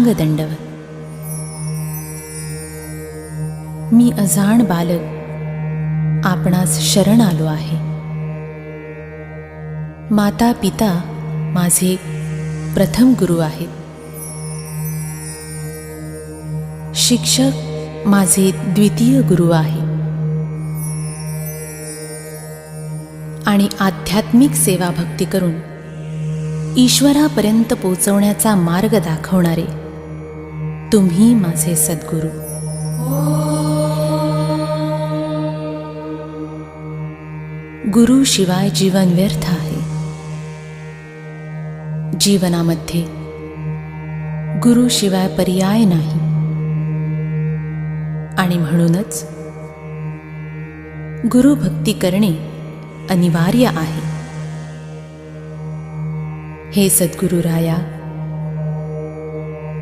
साष्टांग दंडवत। मी अजाण बालक आपणास शरण आलो आहे। माता पिता माझे प्रथम गुरु आहेत। शिक्षक माझे द्वितीय गुरु आहे आणि आध्यात्मिक सेवा भक्ती करून ईश्वरापर्यंत पोचवण्याचा मार्ग दाखवणारे तुम्ही माझे सद्गुरू। गुरु शिवाय जीवन व्यर्थ आहे। जीवनामध्ये गुरु शिवाय पर्याय नाही आणि म्हणूनच गुरु भक्ती करणे अनिवार्य आहे। हे सद्गुरु राया,